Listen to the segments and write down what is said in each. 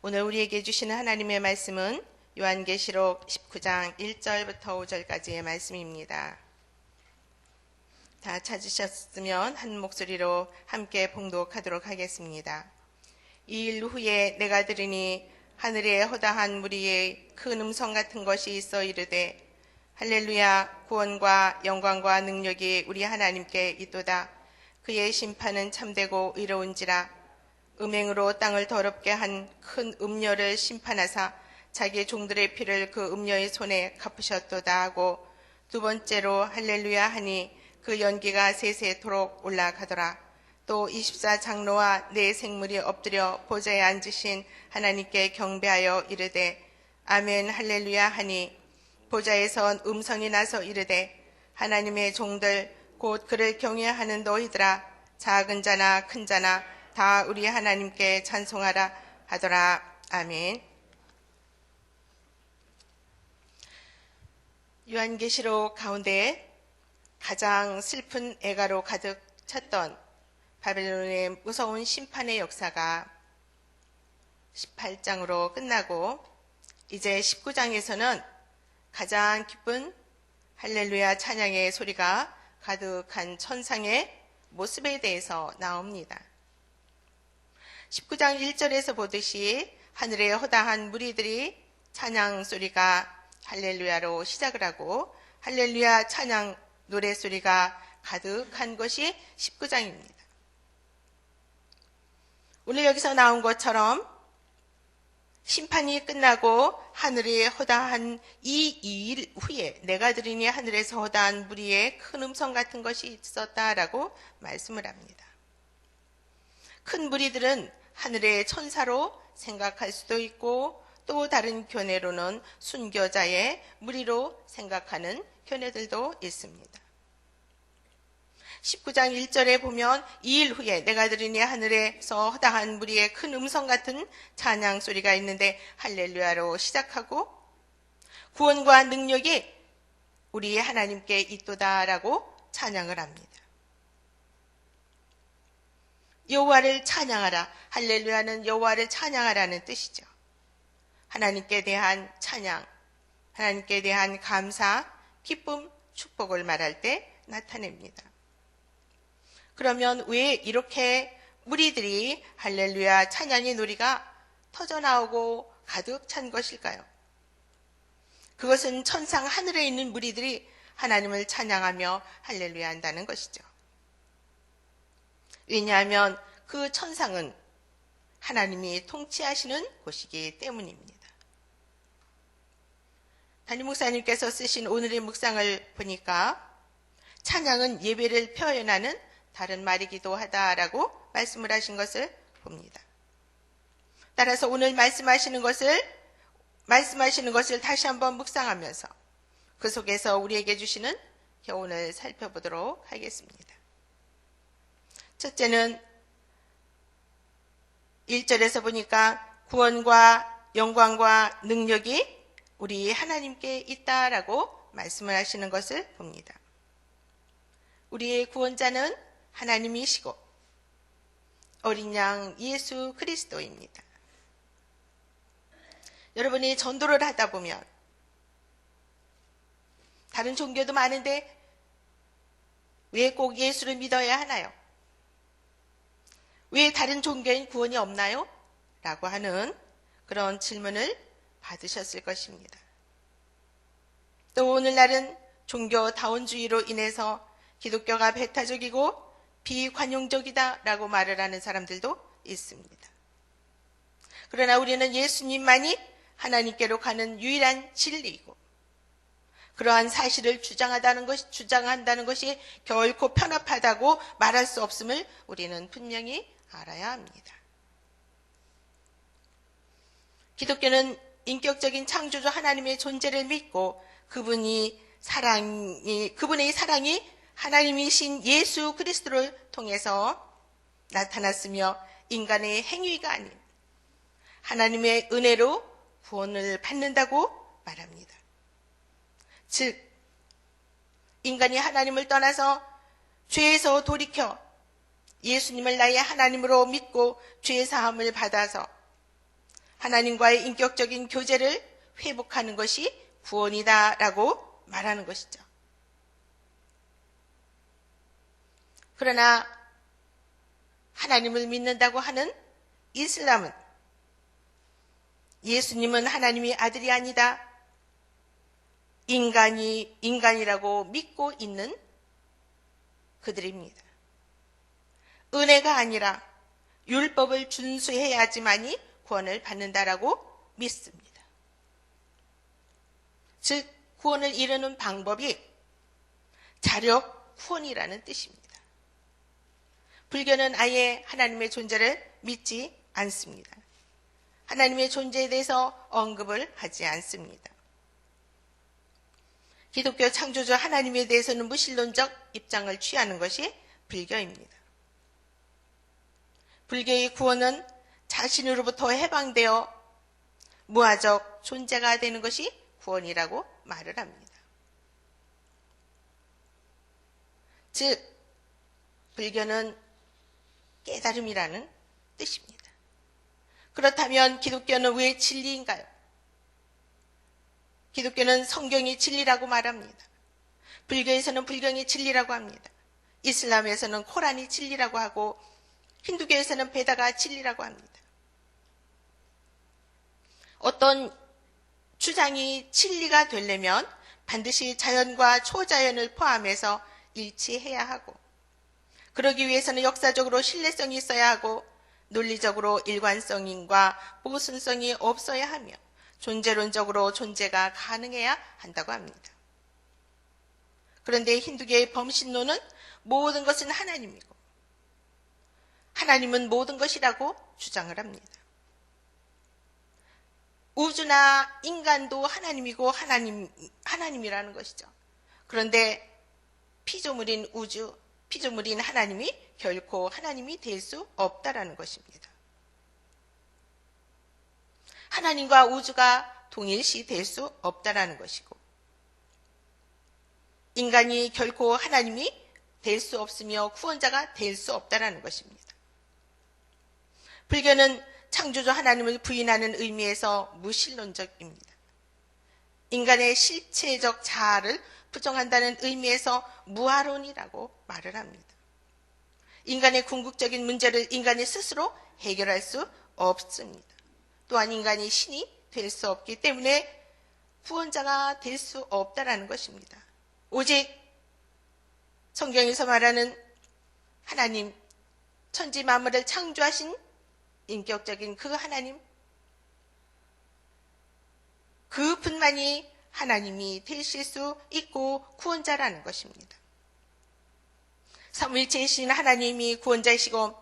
오늘 우리에게 주시는 하나님의 말씀은 요한계시록 19장 1절부터 5절까지의 말씀입니다. 다 찾으셨으면 한 목소리로 함께 봉독하도록 하겠습니다. 이 일 후에 내가 들으니 하늘에 허다한 무리의 큰 음성 같은 것이 있어 이르되 할렐루야, 구원과 영광과 능력이 우리 하나님께 있도다. 그의 심판은 참되고 의로운지라. 음행으로 땅을 더럽게 한 큰 음녀를 심판하사 자기 종들의 피를 그 음녀의 손에 갚으셨도다 하고, 두 번째로 할렐루야 하니 그 연기가 세세토록 올라가더라. 또 24장로와 네 생물이 엎드려 보좌에 앉으신 하나님께 경배하여 이르되 아멘 할렐루야 하니, 보좌에선 음성이 나서 이르되 하나님의 종들 곧 그를 경외하는 너희들아, 작은 자나 큰 자나 다 우리 하나님께 찬송하라 하더라. 아멘. 요한계시록 가운데 가장 슬픈 애가로 가득 찼던 바벨론의 무서운 심판의 역사가 18장으로 끝나고, 이제 19장에서는 가장 기쁜 할렐루야 찬양의 소리가 가득한 천상의 모습에 대해서 나옵니다. 19장 1절에서 보듯이 하늘에 허다한 무리들이 찬양 소리가 할렐루야로 시작을 하고 할렐루야 찬양 노래소리가 가득한 것이 19장입니다. 오늘 여기서 나온 것처럼 심판이 끝나고 하늘에 허다한 이 일 후에 내가 들으니 하늘에서 허다한 무리의 큰 음성 같은 것이 있었다라고 말씀을 합니다. 큰 무리들은 하늘의 천사로 생각할 수도 있고, 또 다른 견해로는 순교자의 무리로 생각하는 견해들도 있습니다. 19장 1절에 보면 이 일 후에 내가 들으니 하늘에서 허다한 무리의 큰 음성 같은 찬양 소리가 있는데 할렐루야로 시작하고, 구원과 능력이 우리 하나님께 있도다라고 찬양을 합니다. 여호와를 찬양하라. 할렐루야는 여호와를 찬양하라는 뜻이죠. 하나님께 대한 찬양, 하나님께 대한 감사, 기쁨, 축복을 말할 때 나타냅니다. 그러면 왜 이렇게 무리들이 할렐루야 찬양의 노래가 터져나오고 가득 찬 것일까요? 그것은 천상 하늘에 있는 무리들이 하나님을 찬양하며 할렐루야 한다는 것이죠. 왜냐하면 그 천상은 하나님이 통치하시는 곳이기 때문입니다. 담임 목사님께서 쓰신 오늘의 묵상을 보니까 찬양은 예배를 표현하는 다른 말이기도 하다라고 말씀을 하신 것을 봅니다. 따라서 오늘 말씀하시는 것을 다시 한번 묵상하면서 그 속에서 우리에게 주시는 교훈을 살펴보도록 하겠습니다. 첫째는 1절에서 보니까 구원과 영광과 능력이 우리 하나님께 있다라고 말씀을 하시는 것을 봅니다. 우리의 구원자는 하나님이시고 어린 양 예수 그리스도입니다. 여러분이 전도를 하다 보면 다른 종교도 많은데 왜 꼭 예수를 믿어야 하나요? 왜 다른 종교인 구원이 없나요? 라고 하는 그런 질문을 받으셨을 것입니다. 또 오늘날은 종교다원주의로 인해서 기독교가 배타적이고 비관용적이다라고 말을 하는 사람들도 있습니다. 그러나 우리는 예수님만이 하나님께로 가는 유일한 진리이고, 그러한 사실을 주장한다는 것이 결코 편협하다고 말할 수 없음을 우리는 분명히 알아야 합니다. 기독교는 인격적인 창조주 하나님의 존재를 믿고 그분의 사랑이 하나님이신 예수 그리스도를 통해서 나타났으며 인간의 행위가 아닌 하나님의 은혜로 구원을 받는다고 말합니다. 즉, 인간이 하나님을 떠나서 죄에서 돌이켜 예수님을 나의 하나님으로 믿고 죄 사함을 받아서 하나님과의 인격적인 교제를 회복하는 것이 구원이다라고 말하는 것이죠. 그러나 하나님을 믿는다고 하는 이슬람은 예수님은 하나님의 아들이 아니다, 인간이라고 믿고 있는 그들입니다. 은혜가 아니라 율법을 준수해야지만이 구원을 받는다라고 믿습니다. 즉 구원을 이루는 방법이 자력 구원이라는 뜻입니다. 불교는 아예 하나님의 존재를 믿지 않습니다. 하나님의 존재에 대해서 언급을 하지 않습니다. 기독교 창조주 하나님에 대해서는 무신론적 입장을 취하는 것이 불교입니다. 불교의 구원은 자신으로부터 해방되어 무아적 존재가 되는 것이 구원이라고 말을 합니다. 즉 불교는 깨달음이라는 뜻입니다. 그렇다면 기독교는 왜 진리인가요? 기독교는 성경이 진리라고 말합니다. 불교에서는 불경이 진리라고 합니다. 이슬람에서는 코란이 진리라고 하고 힌두교에서는 베다가 진리라고 합니다. 어떤 주장이 진리가 되려면 반드시 자연과 초자연을 포함해서 일치해야 하고, 그러기 위해서는 역사적으로 신뢰성이 있어야 하고 논리적으로 일관성과 모순성이 없어야 하며 존재론적으로 존재가 가능해야 한다고 합니다. 그런데 힌두교의 범신론은 모든 것은 하나님이고 하나님은 모든 것이라고 주장을 합니다. 우주나 인간도 하나님이고 하나님이라는 것이죠. 그런데 피조물인 우주, 피조물인 하나님이 결코 하나님이 될 수 없다라는 것입니다. 하나님과 우주가 동일시 될 수 없다라는 것이고, 인간이 결코 하나님이 될 수 없으며 구원자가 될 수 없다라는 것입니다. 불교는 창조주 하나님을 부인하는 의미에서 무신론적입니다. 인간의 실체적 자아를 부정한다는 의미에서 무아론이라고 말을 합니다. 인간의 궁극적인 문제를 인간이 스스로 해결할 수 없습니다. 또한 인간이 신이 될 수 없기 때문에 구원자가 될 수 없다라는 것입니다. 오직 성경에서 말하는 하나님, 천지 만물을 창조하신 인격적인 그 하나님, 그분만이 하나님이 되실 수 있고 구원자라는 것입니다. 삼위일체이신 하나님이 구원자이시고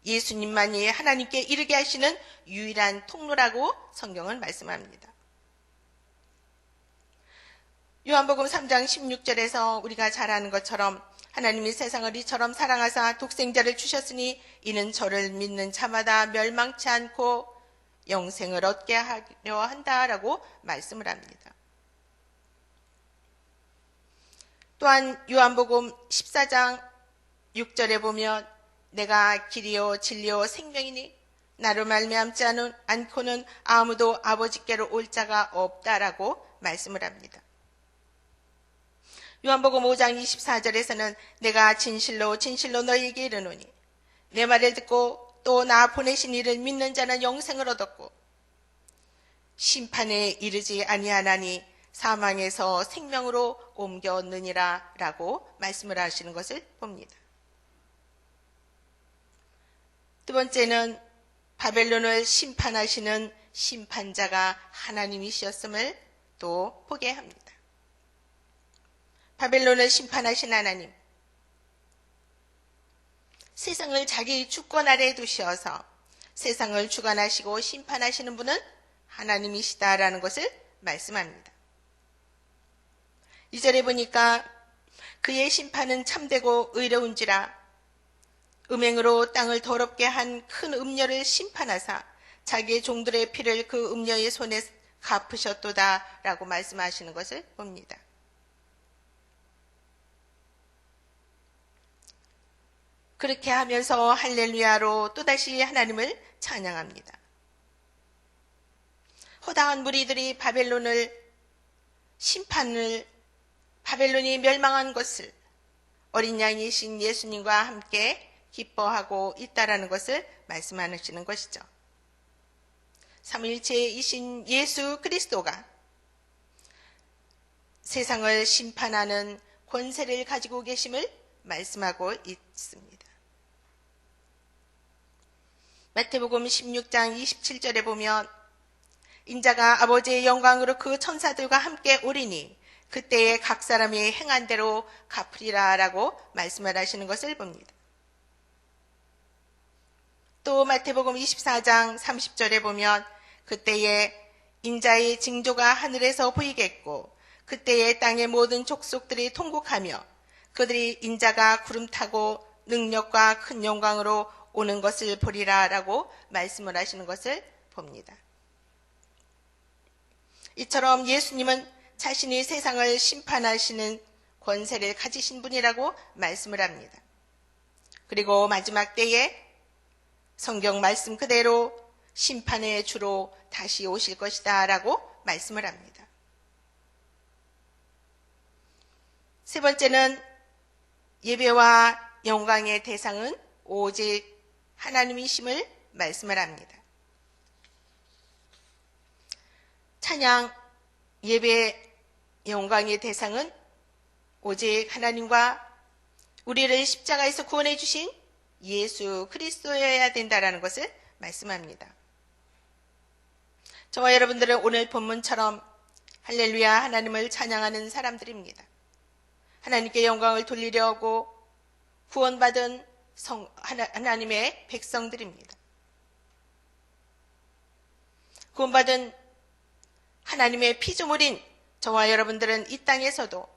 예수님만이 하나님께 이르게 하시는 유일한 통로라고 성경은 말씀합니다. 요한복음 3장 16절에서 우리가 잘 아는 것처럼 하나님이 세상을 이처럼 사랑하사 독생자를 주셨으니 이는 저를 믿는 자마다 멸망치 않고 영생을 얻게 하려 한다라고 말씀을 합니다. 또한 요한복음 14장 6절에 보면 내가 길이요 진리요 생명이니 나로 말미암지 않고는 아무도 아버지께로 올 자가 없다라고 말씀을 합니다. 요한복음 5장 24절에서는 내가 진실로 진실로 너희에게 이르노니 내 말을 듣고 또 나 보내신 이를 믿는 자는 영생을 얻었고 심판에 이르지 아니하나니 사망에서 생명으로 옮겼느니라 라고 말씀을 하시는 것을 봅니다. 두 번째는 바벨론을 심판하시는 심판자가 하나님이셨음을 또 보게 합니다. 바벨론을 심판하신 하나님, 세상을 자기 주권 아래에 두셔서 세상을 주관하시고 심판하시는 분은 하나님이시다라는 것을 말씀합니다. 2절에 보니까 그의 심판은 참되고 의로운지라 음행으로 땅을 더럽게 한 큰 음녀를 심판하사 자기의 종들의 피를 그 음녀의 손에 갚으셨도다 라고 말씀하시는 것을 봅니다. 그렇게 하면서 할렐루야로 또다시 하나님을 찬양합니다. 허다한 무리들이 바벨론이 멸망한 것을 어린 양이신 예수님과 함께 기뻐하고 있다라는 것을 말씀하시는 것이죠. 삼위일체이신 예수 그리스도가 세상을 심판하는 권세를 가지고 계심을 말씀하고 있습니다. 마태복음 16장 27절에 보면 인자가 아버지의 영광으로 그 천사들과 함께 오리니 그때에 각 사람이 행한 대로 갚으리라 라고 말씀을 하시는 것을 봅니다. 또 마태복음 24장 30절에 보면 그때에 인자의 징조가 하늘에서 보이겠고 그때에 땅의 모든 족속들이 통곡하며 그들이 인자가 구름 타고 능력과 큰 영광으로 오는 것을 보리라 라고 말씀을 하시는 것을 봅니다. 이처럼 예수님은 자신이 세상을 심판하시는 권세를 가지신 분이라고 말씀을 합니다. 그리고 마지막 때에 성경 말씀 그대로 심판의 주로 다시 오실 것이다 라고 말씀을 합니다. 세 번째는 예배와 영광의 대상은 오직 하나님이심을 말씀을 합니다. 찬양, 예배, 영광의 대상은 오직 하나님과 우리를 십자가에서 구원해 주신 예수 그리스도여야 된다라는 것을 말씀합니다. 저와 여러분들은 오늘 본문처럼 할렐루야 하나님을 찬양하는 사람들입니다. 하나님께 영광을 돌리려고 구원받은 하나님의 백성들입니다. 구원받은 하나님의 피조물인 저와 여러분들은 이 땅에서도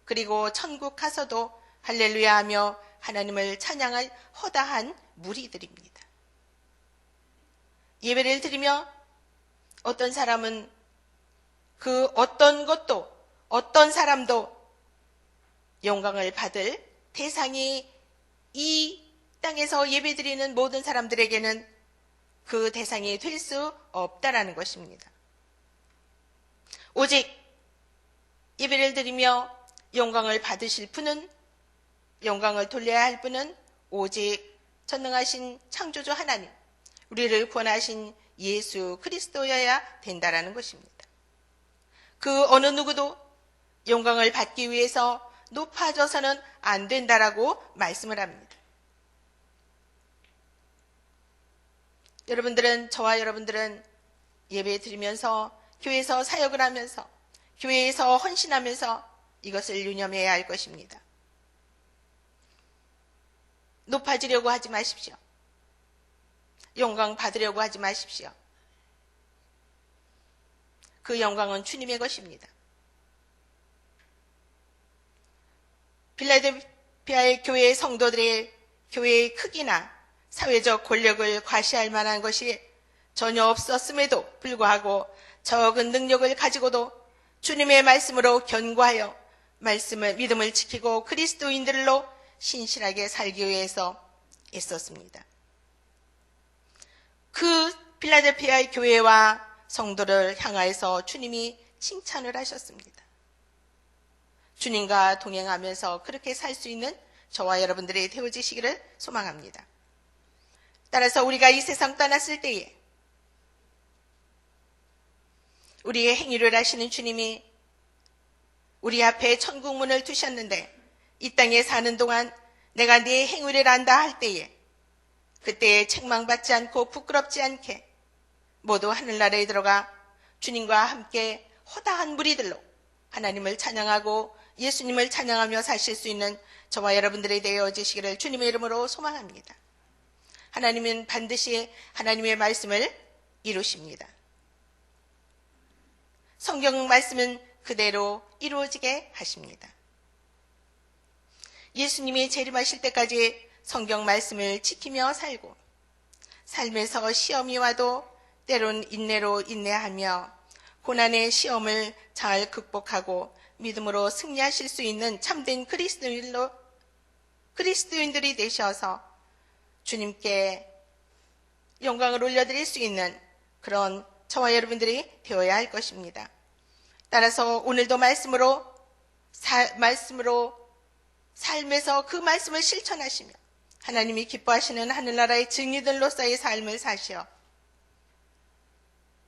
그리고 천국 가서도 할렐루야 하며 하나님을 찬양할 허다한 무리들입니다. 예배를 드리며 어떤 사람은 그 어떤 것도 어떤 사람도 영광을 받을 대상이 이 땅에서 예배드리는 모든 사람들에게는 그 대상이 될 수 없다라는 것입니다. 오직 예배를 드리며 영광을 받으실 분은 영광을 돌려야 할 분은 오직 전능하신 창조주 하나님, 우리를 구원하신 예수 그리스도여야 된다라는 것입니다. 그 어느 누구도 영광을 받기 위해서 높아져서는 안 된다라고 말씀을 합니다. 저와 여러분들은 예배 드리면서 교회에서 사역을 하면서 교회에서 헌신하면서 이것을 유념해야 할 것입니다. 높아지려고 하지 마십시오. 영광 받으려고 하지 마십시오. 그 영광은 주님의 것입니다. 필라델피아의 교회의 성도들의 교회의 크기나 사회적 권력을 과시할 만한 것이 전혀 없었음에도 불구하고 적은 능력을 가지고도 주님의 말씀으로 견고하여 믿음을 지키고 그리스도인들로 신실하게 살기 위해서 애썼습니다. 그 필라델피아의 교회와 성도를 향하여서 주님이 칭찬을 하셨습니다. 주님과 동행하면서 그렇게 살 수 있는 저와 여러분들이 되어지시기를 소망합니다. 따라서 우리가 이 세상 떠났을 때에 우리의 행위를 하시는 주님이 우리 앞에 천국문을 두셨는데 이 땅에 사는 동안 내가 네 행위를 안다 할 때에 그때에 책망받지 않고 부끄럽지 않게 모두 하늘나라에 들어가 주님과 함께 허다한 무리들로 하나님을 찬양하고 예수님을 찬양하며 사실 수 있는 저와 여러분들이 되어지시기를 주님의 이름으로 소망합니다. 하나님은 반드시 하나님의 말씀을 이루십니다. 성경 말씀은 그대로 이루어지게 하십니다. 예수님이 재림하실 때까지 성경 말씀을 지키며 살고 삶에서 시험이 와도 때론 인내로 인내하며 고난의 시험을 잘 극복하고 믿음으로 승리하실 수 있는 참된 그리스도인들이 되셔서 주님께 영광을 올려드릴 수 있는 그런 저와 여러분들이 되어야 할 것입니다. 따라서 오늘도 말씀으로 삶에서 그 말씀을 실천하시며 하나님이 기뻐하시는 하늘나라의 증인들로서의 삶을 사시어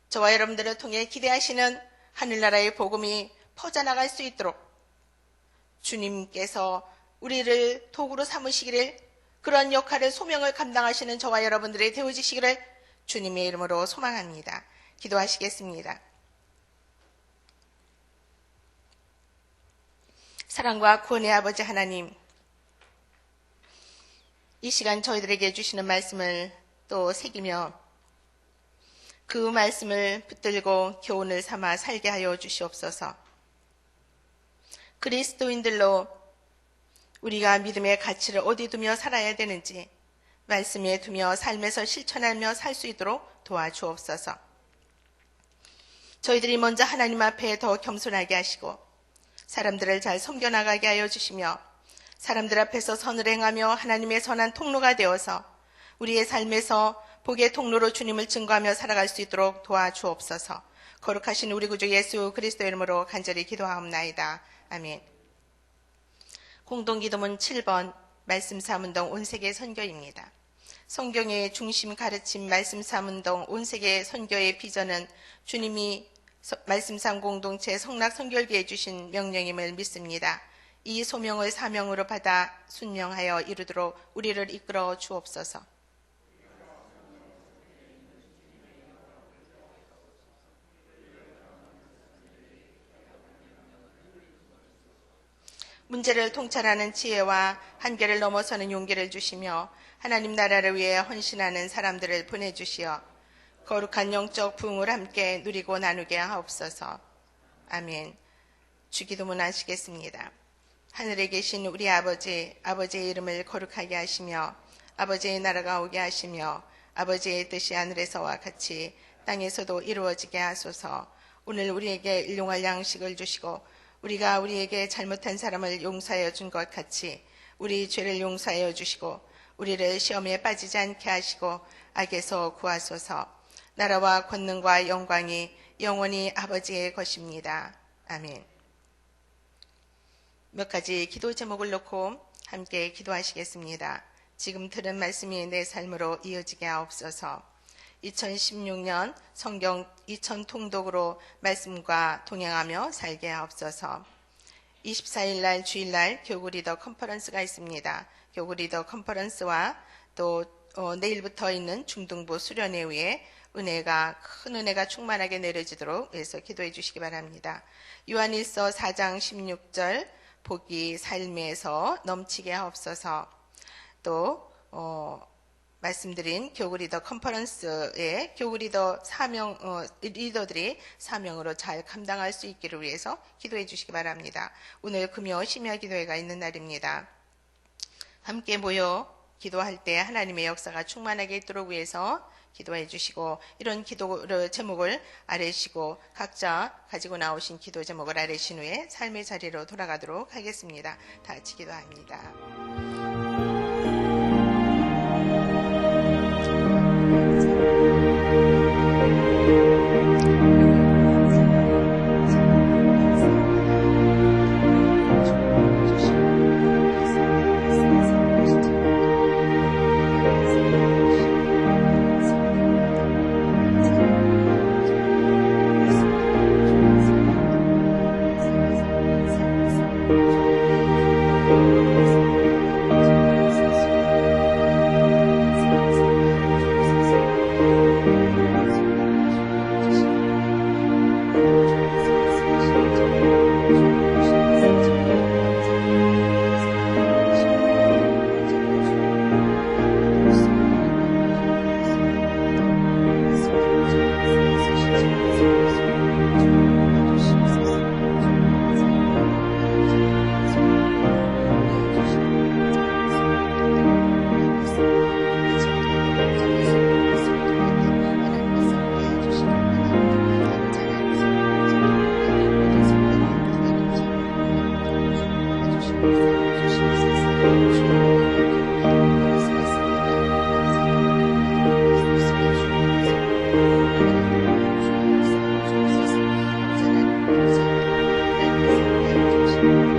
저와 여러분들을 통해 기대하시는 하늘나라의 복음이 퍼져나갈 수 있도록 주님께서 우리를 도구로 삼으시기를, 그런 역할을, 소명을 감당하시는 저와 여러분들이 되어지시기를 주님의 이름으로 소망합니다. 기도하시겠습니다. 사랑과 구원의 아버지 하나님, 이 시간 저희들에게 주시는 말씀을 또 새기며 그 말씀을 붙들고 교훈을 삼아 살게 하여 주시옵소서. 그리스도인들로 우리가 믿음의 가치를 어디 두며 살아야 되는지 말씀에 두며 삶에서 실천하며 살 수 있도록 도와주옵소서. 저희들이 먼저 하나님 앞에 더 겸손하게 하시고 사람들을 잘 섬겨나가게 하여 주시며 사람들 앞에서 선을 행하며 하나님의 선한 통로가 되어서 우리의 삶에서 복의 통로로 주님을 증거하며 살아갈 수 있도록 도와주옵소서. 거룩하신 우리 구주 예수 그리스도 이름으로 간절히 기도하옵나이다. 아멘. 공동기도문 7번 말씀 삼운동 온세계 선교입니다. 성경의 중심 가르침 말씀 삼운동 온세계 선교의 비전은 주님이 말씀 삼 공동체 성락 선결기에 주신 명령임을 믿습니다. 이 소명을 사명으로 받아 순명하여 이루도록 우리를 이끌어 주옵소서. 문제를 통찰하는 지혜와 한계를 넘어서는 용기를 주시며 하나님 나라를 위해 헌신하는 사람들을 보내주시어 거룩한 영적 부흥을 함께 누리고 나누게 하옵소서. 아멘. 주기도문 하시겠습니다. 하늘에 계신 우리 아버지, 아버지의 이름을 거룩하게 하시며 아버지의 나라가 오게 하시며 아버지의 뜻이 하늘에서와 같이 땅에서도 이루어지게 하소서. 오늘 우리에게 일용할 양식을 주시고 우리가 우리에게 잘못한 사람을 용서하여 준 것 같이 우리 죄를 용서하여 주시고 우리를 시험에 빠지지 않게 하시고 악에서 구하소서. 나라와 권능과 영광이 영원히 아버지의 것입니다. 아멘. 몇 가지 기도 제목을 놓고 함께 기도하시겠습니다. 지금 들은 말씀이 내 삶으로 이어지게 하옵소서. 2016년 성경 2000통독으로 말씀과 동행하며 살게 하옵소서. 24일 날 주일날 교구 리더 컨퍼런스가 있습니다. 교구 리더 컨퍼런스와 또 내일부터 있는 중등부 수련회 위에 큰 은혜가 충만하게 내려지도록 해서 기도해 주시기 바랍니다. 요한일서 4장 16절 복이 삶에서 넘치게 하옵소서. 또 말씀드린 교구 리더 컨퍼런스의 교구 리더 리더들이 사명으로 잘 감당할 수 있기를 위해서 기도해 주시기 바랍니다. 오늘 금요 심야 기도회가 있는 날입니다. 함께 모여 기도할 때 하나님의 역사가 충만하게 있도록 위해서 기도해 주시고 이런 기도 제목을 아뢰시고 각자 가지고 나오신 기도 제목을 아뢰신 후에 삶의 자리로 돌아가도록 하겠습니다. 다 같이 기도합니다. 주옵소서.